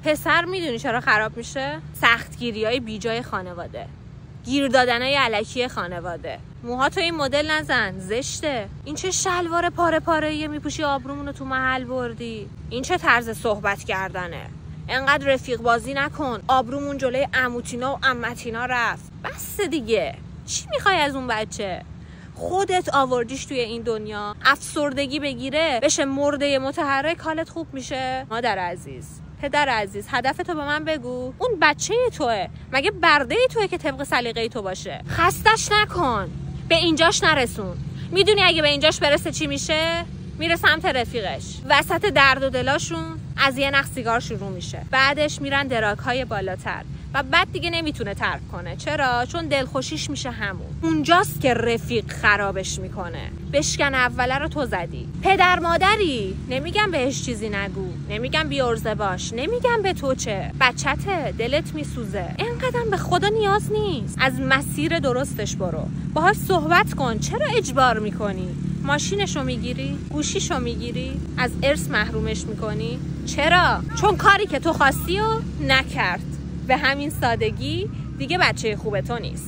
پسر میدونی چرا خراب میشه؟ سختگیری‌های بیجای خانواده، گیر دادنای الکی خانواده. موهاتو این مدل نزن، زشته. این چه شلوار پاره پاره‌ای میپوشی آبرومونو تو محل بردی؟ این چه طرز صحبت کردنه؟ انقدر رفیق بازی نکن، آبرومون جلوی عموتینا و عمتینا رفت. بس دیگه، چی میخوای از اون بچه؟ خودت آوردیش توی این دنیا، افسردگی بگیره بشه مرده متحرک، حالت خوب میشه؟ مادر عزیز، پدر عزیز، هدفتو به من بگو. اون بچه توئه، مگه برده توئه که طبق سلیقه تو باشه؟ خستش نکن، به اینجاش نرسون. میدونی اگه به اینجاش برسه چی میشه؟ میره سمت رفیقش، وسط درد و دلاشون از یه نخ سیگار شروع میشه، بعدش میرن دراگ‌های بالاتر و بعد دیگه نمیتونه ترک کنه. چرا؟ چون دلخوشیش میشه همون. اونجاست که رفیق خرابش میکنه. بشکن اوله رو تو زدی. پدر مادری، نمیگم بهش چیزی نگو، نمیگم بیارزه باش، نمیگم به تو چه، بچته، دلت میسوزه، اینقدر به خدا نیاز نیست. از مسیر درستش برو، باهاش صحبت کن. چرا اجبار میکنی؟ ماشینشو میگیری؟ گوشیشو میگیری؟ از ارث محرومش میکنی؟ چرا؟ چون کاری که تو خواستی و نکرد. به همین سادگی دیگه بچه خوب تو نیست.